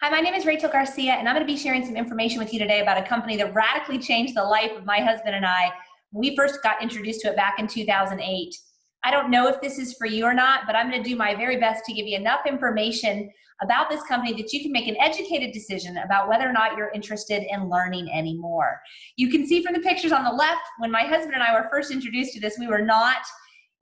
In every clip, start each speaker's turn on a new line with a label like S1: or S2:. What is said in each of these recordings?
S1: Hi, my name is Rachel Garcia, and I'm going to be sharing some information with you today about a company that radically changed the life of my husband and I. We first got introduced to it back in 2008. I don't know if this is for you or not, but I'm going to do my very best to give you enough information about this company that you can make an educated decision about whether or not you're interested in learning anymore. You can see from the pictures on the left, when my husband and I were first introduced to this, we were not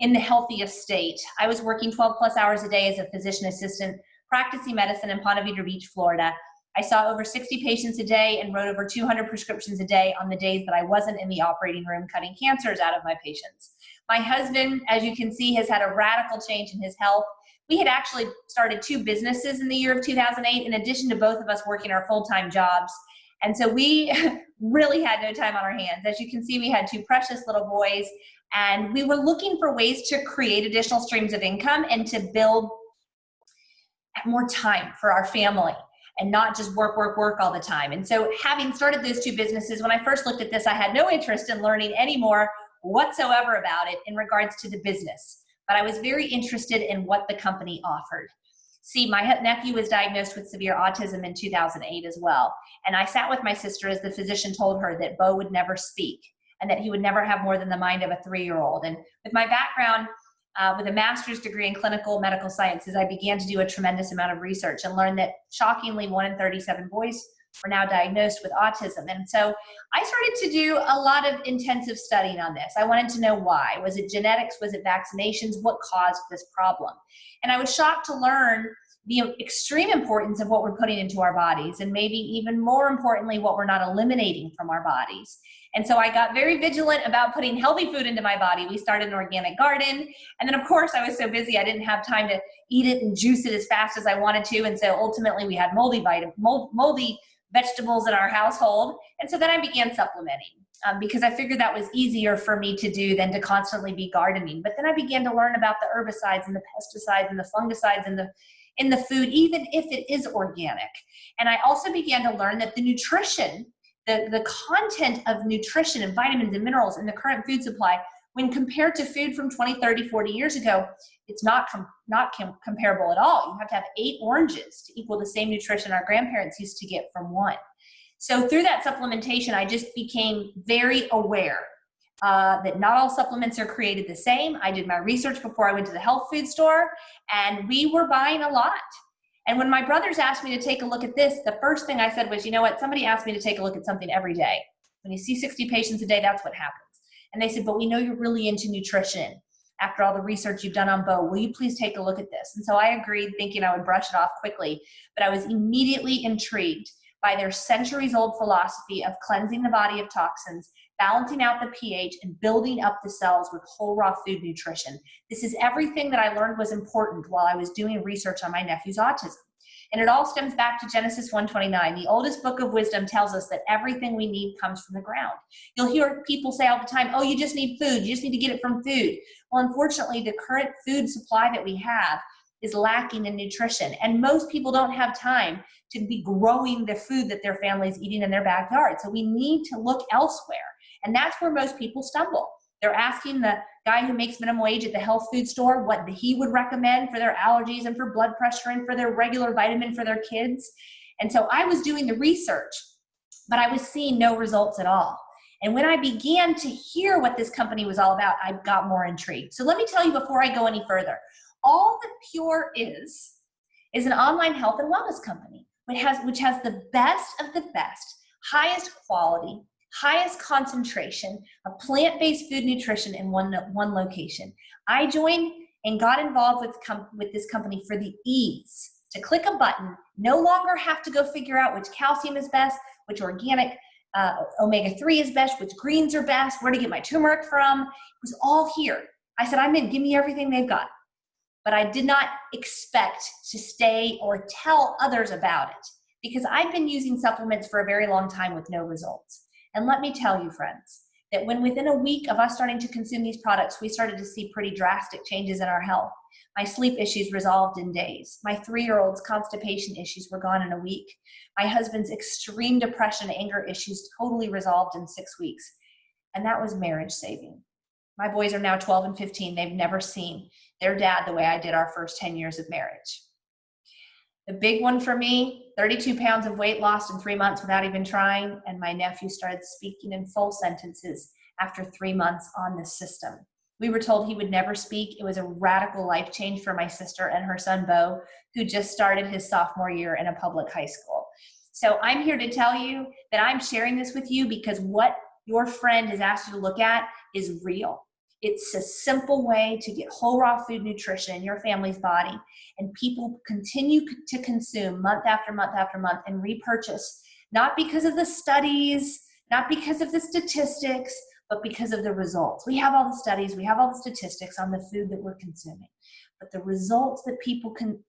S1: in the healthiest state. I was working 12 plus hours a day as a physician assistant, practicing medicine in Ponte Vedra Beach, Florida. I saw over 60 patients a day and wrote over 200 prescriptions a day on the days that I wasn't in the operating room cutting cancers out of my patients. My husband, as you can see, has had a radical change in his health. We had actually started 2 businesses in the year of 2008, in addition to both of us working our full-time jobs. And so we really had no time on our hands. As you can see, we had 2 precious little boys, and we were looking for ways to create additional streams of income and to build more time for our family and not just work all the time. And so having started those 2 businesses, when I first looked at this, I had no interest in learning any more whatsoever about it in regards to the business. But I was very interested in what the company offered. See, my nephew was diagnosed with severe autism in 2008 as well. And I sat with my sister as the physician told her that Bo would never speak and that he would never have more than the mind of a 3-year-old. And with my background, with a master's degree in clinical medical sciences, I began to do a tremendous amount of research and learned that shockingly 1 in 37 boys were now diagnosed with autism. And so I started to do a lot of intensive studying on this. I wanted to know why. Was it genetics? Was it vaccinations? What caused this problem? And I was shocked to learn the extreme importance of what we're putting into our bodies, and maybe even more importantly, what we're not eliminating from our bodies. And so I got very vigilant about putting healthy food into my body. We started an organic garden. And then of course I was so busy, I didn't have time to eat it and juice it as fast as I wanted to. And so ultimately we had moldy vegetables in our household. And so then I began supplementing because I figured that was easier for me to do than to constantly be gardening. But then I began to learn about the herbicides and the pesticides and the fungicides and in the food, even if it is organic. And I also began to learn that the nutrition, the content of nutrition and vitamins and minerals in the current food supply, when compared to food from 20, 30, 40 years ago, it's not comparable at all. You have to have 8 oranges to equal the same nutrition our grandparents used to get from 1. So through that supplementation, I just became very aware that not all supplements are created the same. I did my research before I went to the health food store, and we were buying a lot. And when my brothers asked me to take a look at this, the first thing I said was, you know what, somebody asked me to take a look at something every day. When you see 60 patients a day, that's what happens. And they said, but we know you're really into nutrition. After all the research you've done on Bo, will you please take a look at this? And so I agreed, thinking I would brush it off quickly. But I was immediately intrigued by their centuries-old philosophy of cleansing the body of toxins, balancing out the pH, and building up the cells with whole raw food nutrition. This is everything that I learned was important while I was doing research on my nephew's autism. And it all stems back to Genesis 1:29. The oldest book of wisdom tells us that everything we need comes from the ground. You'll hear people say all the time, oh, you just need food. You just need to get it from food. Well, unfortunately, the current food supply that we have is lacking in nutrition. And most people don't have time to be growing the food that their family's eating in their backyard. So we need to look elsewhere. And that's where most people stumble. They're asking the guy who makes minimum wage at the health food store what he would recommend for their allergies and for blood pressure and for their regular vitamin for their kids. And so I was doing the research, but I was seeing no results at all. And when I began to hear what this company was all about, I got more intrigued. So let me tell you before I go any further, all that Pure is an online health and wellness company, which has the best of the best, highest quality, highest concentration of plant-based food nutrition in one location. I joined and got involved with this company for the ease, to click a button, no longer have to go figure out which calcium is best, which organic omega-3 is best, which greens are best, where to get my turmeric from. It was all here. I said, I'm in, give me everything they've got. But I did not expect to stay or tell others about it because I've been using supplements for a very long time with no results. And let me tell you, friends, that when within a week of us starting to consume these products, we started to see pretty drastic changes in our health. My sleep issues resolved in days. My 3-year-old's constipation issues were gone in a week. My husband's extreme depression, anger issues totally resolved in 6 weeks. And that was marriage saving. My boys are now 12 and 15. They've never seen their dad the way I did our first 10 years of marriage. The big one for me, 32 pounds of weight lost in 3 months without even trying. And my nephew started speaking in full sentences after 3 months on this system. We were told he would never speak. It was a radical life change for my sister and her son, Bo, who just started his sophomore year in a public high school. So I'm here to tell you that I'm sharing this with you because what your friend has asked you to look at is real. It's a simple way to get whole raw food nutrition in your family's body, and people continue to consume month after month after month and repurchase, not because of the studies, not because of the statistics, but because of the results. We have all the studies, we have all the statistics on the food that we're consuming, but the results that people can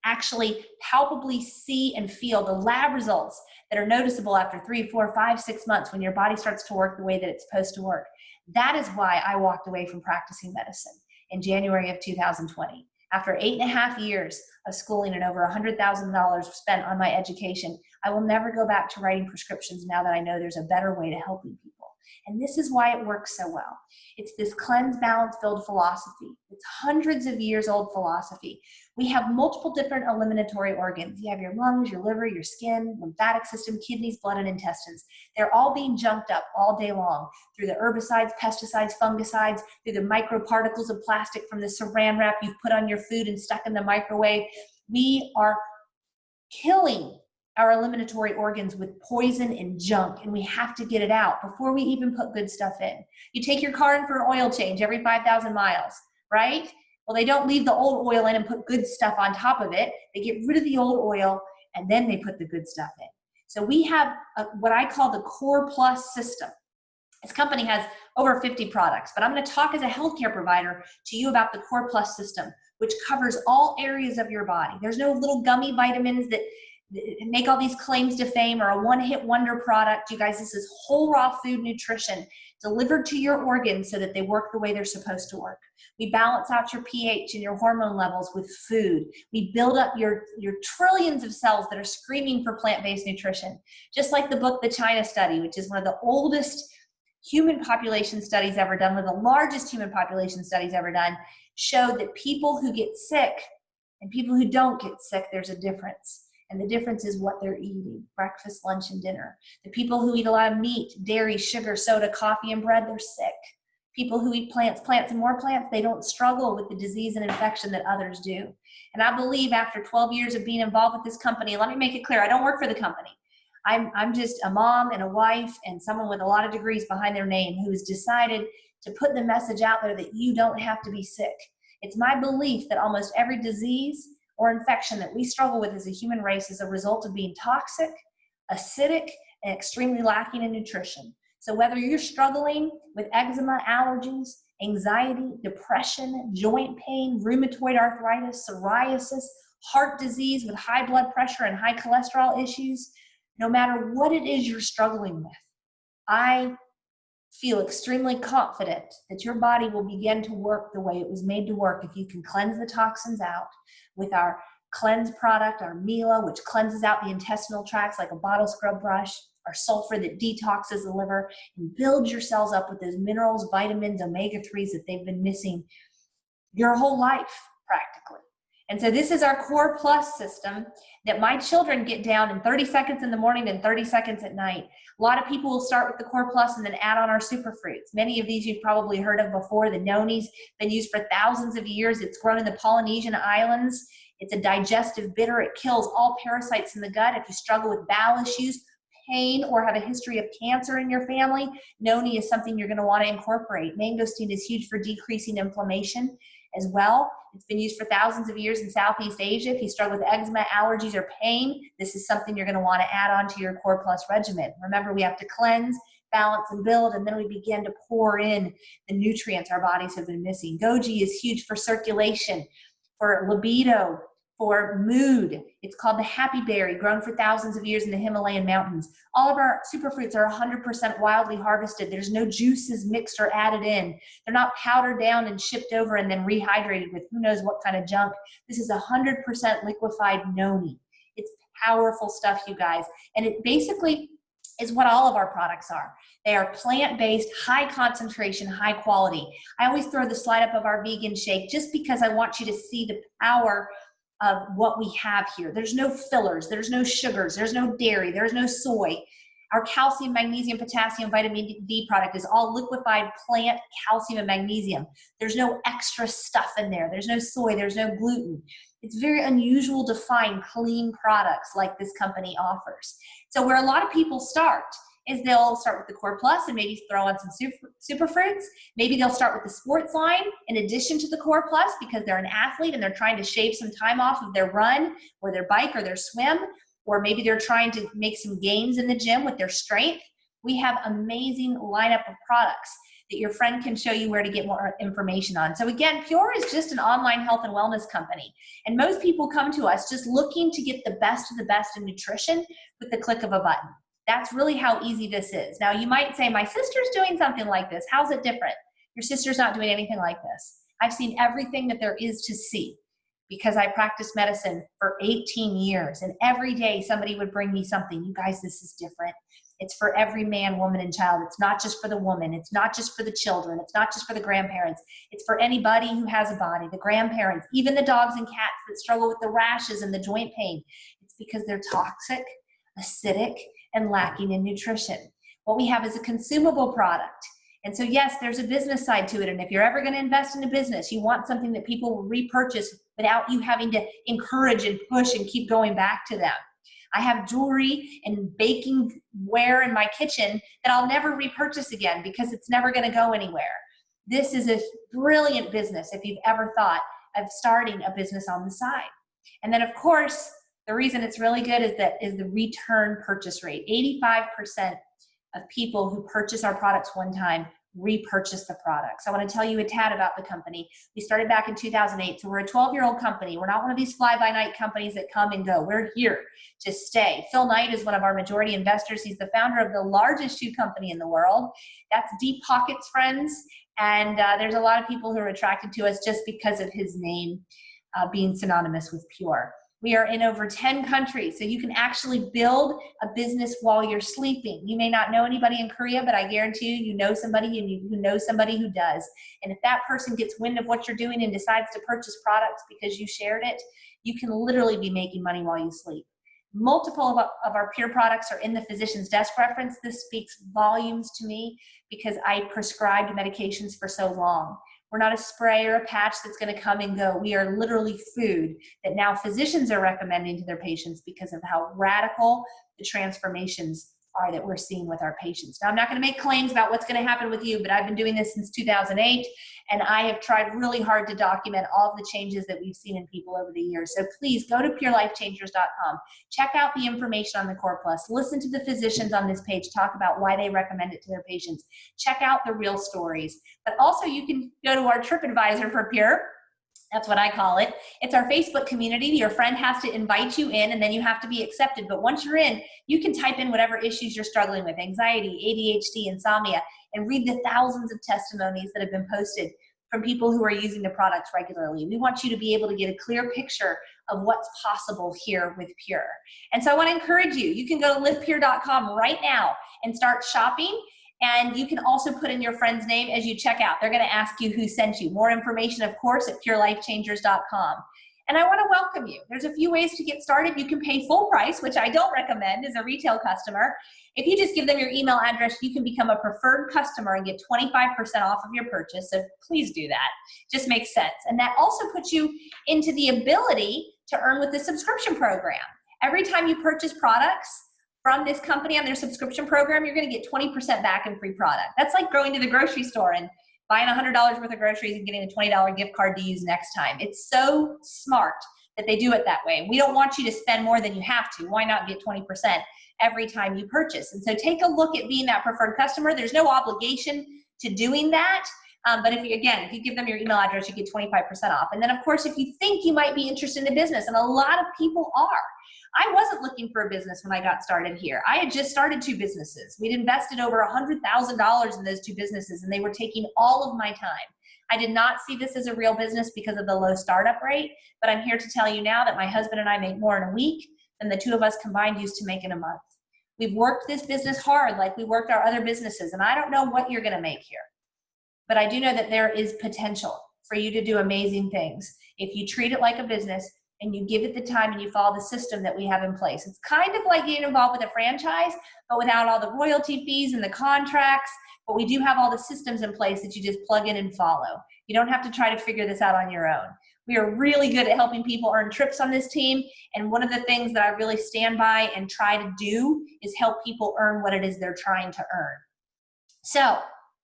S1: actually palpably see and feel, the lab results that are noticeable after 3, 4, 5, 6 months when your body starts to work the way that it's supposed to work. That is why I walked away from practicing medicine in January of 2020. After 8.5 years of schooling and over $100,000 spent on my education, I will never go back to writing prescriptions now that I know there's a better way to helping people. And this is why it works so well. It's this cleanse, balance, build philosophy. It's hundreds of years old philosophy. We have multiple different eliminatory organs. You have your lungs, your liver, your skin, lymphatic system, kidneys, blood, and intestines. They're all being junked up all day long through the herbicides, pesticides, fungicides, through the microparticles of plastic from the saran wrap you've put on your food and stuck in the microwave. We are killing our eliminatory organs with poison and junk, and we have to get it out before we even put good stuff in. You take your car in for an oil change every 5,000 miles, right? Well, they don't leave the old oil in and put good stuff on top of it. They get rid of the old oil, and then they put the good stuff in. So we have what I call the Core Plus system. This company has over 50 products, but I'm going to talk as a healthcare provider to you about the Core Plus system, which covers all areas of your body. There's no little gummy vitamins that make all these claims to fame or a one-hit wonder product. You guys, this is whole raw food nutrition delivered to your organs so that they work the way they're supposed to work. We balance out your pH and your hormone levels with food. We build up your trillions of cells that are screaming for plant-based nutrition. Just like the book, The China Study, which is one of the oldest human population studies ever done, one of the largest human population studies ever done, showed that people who get sick and people who don't get sick, there's a difference. And the difference is what they're eating, breakfast, lunch, and dinner. The people who eat a lot of meat, dairy, sugar, soda, coffee, and bread, they're sick. People who eat plants, and more plants, they don't struggle with the disease and infection that others do. And I believe after 12 years of being involved with this company, let me make it clear, I don't work for the company. I'm just a mom and a wife and someone with a lot of degrees behind their name who has decided to put the message out there that you don't have to be sick. It's my belief that almost every disease or infection that we struggle with as a human race is a result of being toxic, acidic, and extremely lacking in nutrition. So whether you're struggling with eczema, allergies, anxiety, depression, joint pain, rheumatoid arthritis, psoriasis, heart disease with high blood pressure and high cholesterol issues, no matter what it is you're struggling with, I feel extremely confident that your body will begin to work the way it was made to work if you can cleanse the toxins out with our cleanse product, our Mila, which cleanses out the intestinal tracts like a bottle scrub brush, our sulfur that detoxes the liver and builds your cells up with those minerals, vitamins, omega-3s that they've been missing your whole life practically. And so this is our Core Plus system that my children get down in 30 seconds in the morning and 30 seconds at night. A lot of people will start with the Core Plus and then add on our superfruits. Many of these you've probably heard of before. The noni's been used for thousands of years. It's grown in the Polynesian islands. It's a digestive bitter. It kills all parasites in the gut. If you struggle with bowel issues, pain, or have a history of cancer in your family, noni is something you're going to want to incorporate. Mangosteen is huge for decreasing inflammation as well. It's been used for thousands of years in Southeast Asia. If you struggle with eczema, allergies, or pain, this is something you're going to want to add on to your Core Plus regimen. Remember, we have to cleanse, balance, and build, and then we begin to pour in the nutrients our bodies have been missing. Goji is huge for circulation, for libido, for mood. It's called the happy berry, grown for thousands of years in the Himalayan mountains. All of our superfruits are 100% wildly harvested. There's no juices mixed or added in. They're not powdered down and shipped over and then rehydrated with who knows what kind of junk. This is 100% liquefied noni. It's powerful stuff, you guys. And it basically is what all of our products are. They are plant-based, high concentration, high quality. I always throw the slide up of our vegan shake just because I want you to see the power of what we have here. There's no fillers, there's no sugars, there's no dairy, there's no soy. Our calcium, magnesium, potassium, vitamin D product is all liquefied plant calcium and magnesium. There's no extra stuff in there. There's no soy, there's no gluten. It's very unusual to find clean products like this company offers. So where a lot of people start is they'll start with the Core Plus and maybe throw on some super fruits. Maybe they'll start with the sports line in addition to the Core Plus because they're an athlete and they're trying to shave some time off of their run or their bike or their swim. Or maybe they're trying to make some gains in the gym with their strength. We have amazing lineup of products that your friend can show you where to get more information on. So again, Pure is just an online health and wellness company. And most people come to us just looking to get the best of the best in nutrition with the click of a button. That's really how easy this is. Now you might say, my sister's doing something like this. How's it different? Your sister's not doing anything like this. I've seen everything that there is to see, because I practiced medicine for 18 years and every day somebody would bring me something. You guys, this is different. It's for every man, woman, and child. It's not just for the woman. It's not just for the children. It's not just for the grandparents. It's for anybody who has a body, the grandparents, even the dogs and cats that struggle with the rashes and the joint pain. It's because they're toxic, acidic, and lacking in nutrition. What we have is a consumable product. And so yes, there's a business side to it. And if you're ever going to invest in a business, you want something that people will repurchase without you having to encourage and push and keep going back to them. I have jewelry and baking ware in my kitchen that I'll never repurchase again because it's never going to go anywhere. This is a brilliant business if you've ever thought of starting a business on the side. And then of course, the reason it's really good is the return purchase rate. 85% of people who purchase our products one time repurchase the products. I want to tell you a tad about the company. We started back in 2008, so we're a 12-year-old company. We're not one of these fly-by-night companies that come and go. We're here to stay. Phil Knight is one of our majority investors. He's the founder of the largest shoe company in the world. That's Deep Pockets, friends, and there's a lot of people who are attracted to us just because of his name being synonymous with pure. We are in over 10 countries, so you can actually build a business while you're sleeping. You may not know anybody in Korea, but I guarantee you know somebody and you know somebody who does. And if that person gets wind of what you're doing and decides to purchase products because you shared it, you can literally be making money while you sleep. Multiple of our Pure products are in the physician's desk reference. This speaks volumes to me because I prescribed medications for so long. We're not a spray or a patch that's going to come and go. We are literally food that now physicians are recommending to their patients because of how radical the transformations are that we're seeing with our patients. Now, I'm not going to make claims about what's going to happen with you, but I've been doing this since 2008, and I have tried really hard to document all of the changes that we've seen in people over the years. So please go to purelifechangers.com. Check out the information on the Core Plus. Listen to the physicians on this page talk about why they recommend it to their patients. Check out the real stories. But also you can go to our TripAdvisor for Pure. That's what I call it. It's our Facebook community. Your friend has to invite you in and then you have to be accepted. But once you're in, you can type in whatever issues you're struggling with, anxiety, ADHD, insomnia, and read the thousands of testimonies that have been posted from people who are using the products regularly. We want you to be able to get a clear picture of what's possible here with Pure. And so I want to encourage you. You can go to livepure.com right now and start shopping. And you can also put in your friend's name as you check out. They're going to ask you who sent you. More information, of course, at purelifechangers.com. And I want to welcome you. There's a few ways to get started. You can pay full price, which I don't recommend as a retail customer. If you just give them your email address, you can become a preferred customer and get 25% off of your purchase. So please do that. Just makes sense. And that also puts you into the ability to earn with the subscription program. Every time you purchase products from this company on their subscription program, you're going to get 20% back in free product. That's like going to the grocery store and buying $100 worth of groceries and getting a $20 gift card to use next time. It's so smart that they do it that way. We don't want you to spend more than you have to. Why not get 20% every time you purchase? And so take a look at being that preferred customer. There's no obligation to doing that. But if you give them your email address, you get 25% off. And then of course, if you think you might be interested in a business, and a lot of people are, I wasn't looking for a business when I got started here. I had just started 2 businesses. We'd invested over $100,000 in those 2 businesses, and they were taking all of my time. I did not see this as a real business because of the low startup rate, but I'm here to tell you now that my husband and I make more in a week than the 2 of us combined used to make in a month. We've worked this business hard like we worked our other businesses, and I don't know what you're going to make here, but I do know that there is potential for you to do amazing things if you treat it like a business and you give it the time and you follow the system that we have in place. It's kind of like getting involved with a franchise, but without all the royalty fees and the contracts, but we do have all the systems in place that you just plug in and follow. You don't have to try to figure this out on your own. We are really good at helping people earn trips on this team, and one of the things that I really stand by and try to do is help people earn what it is they're trying to earn. So,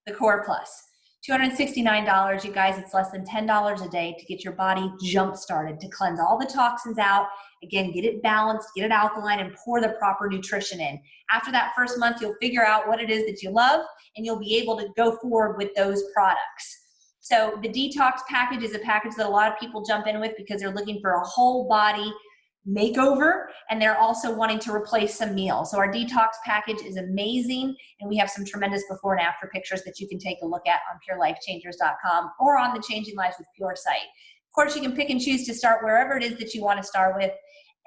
S1: the Core Plus. $269, you guys, it's less than $10 a day to get your body jump-started, to cleanse all the toxins out, again, get it balanced, get it alkaline, and pour the proper nutrition in. After that first month, you'll figure out what it is that you love, and you'll be able to go forward with those products. So the detox package is a package that a lot of people jump in with because they're looking for a whole body makeover, and they're also wanting to replace some meals. So our detox package is amazing, and we have some tremendous before and after pictures that you can take a look at on purelifechangers.com or on the Changing Lives with Pure site. Of course, you can pick and choose to start wherever it is that you want to start with,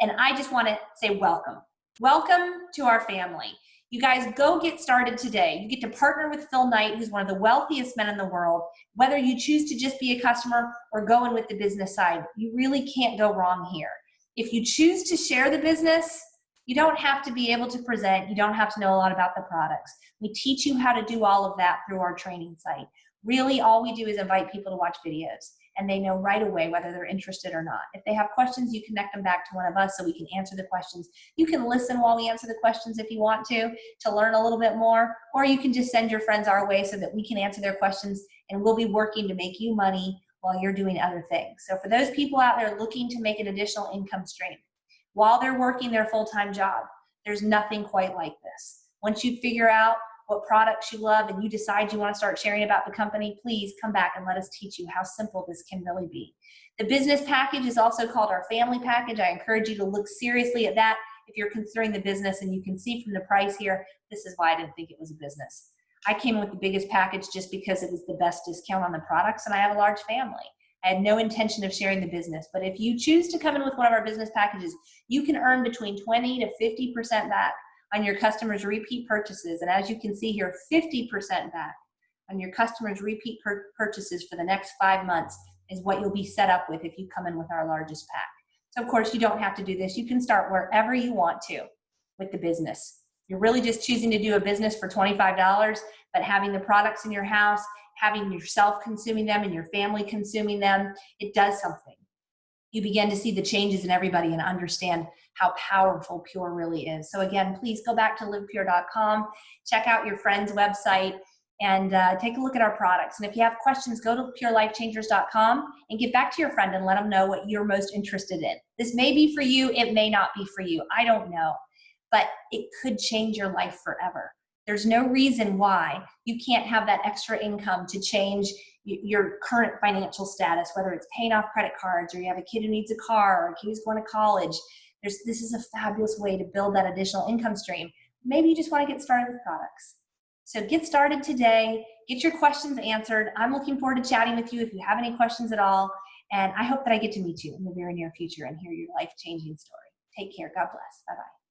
S1: and I just want to say welcome. Welcome to our family. You guys, go get started today. You get to partner with Phil Knight, who's one of the wealthiest men in the world. Whether you choose to just be a customer or go in with the business side, you really can't go wrong here. If you choose to share the business, you don't have to be able to present. You don't have to know a lot about the products. We teach you how to do all of that through our training site. Really, all we do is invite people to watch videos, and they know right away whether they're interested or not. If they have questions, you connect them back to one of us so we can answer the questions. You can listen while we answer the questions if you want to learn a little bit more, or you can just send your friends our way so that we can answer their questions, and we'll be working to make you money while you're doing other things. So for those people out there looking to make an additional income stream while they're working their full-time job, there's nothing quite like this. Once you figure out what products you love and you decide you want to start sharing about the company, please come back and let us teach you how simple this can really be. The business package is also called our family package. I encourage you to look seriously at that if you're considering the business, and you can see from the price here, this is why I didn't think it was a business. I came in with the biggest package just because it was the best discount on the products, and I have a large family. I had no intention of sharing the business, but if you choose to come in with one of our business packages, you can earn between 20 to 50% back on your customers' repeat purchases. And as you can see here, 50% back on your customers' repeat purchases for the next 5 months is what you'll be set up with if you come in with our largest pack. So of course, you don't have to do this. You can start wherever you want to with the business. You're really just choosing to do a business for $25, but having the products in your house, having yourself consuming them and your family consuming them, it does something. You begin to see the changes in everybody and understand how powerful Pure really is. So again, please go back to livepure.com, check out your friend's website, and take a look at our products. And if you have questions, go to purelifechangers.com and get back to your friend and let them know what you're most interested in. This may be for you, it may not be for you, I don't know, but it could change your life forever. There's no reason why you can't have that extra income to change your current financial status, whether it's paying off credit cards, or you have a kid who needs a car, or a kid who's going to college. This is a fabulous way to build that additional income stream. Maybe you just want to get started with products. So get started today, get your questions answered. I'm looking forward to chatting with you if you have any questions at all. And I hope that I get to meet you in the very near future and hear your life-changing story. Take care. God bless. Bye-bye.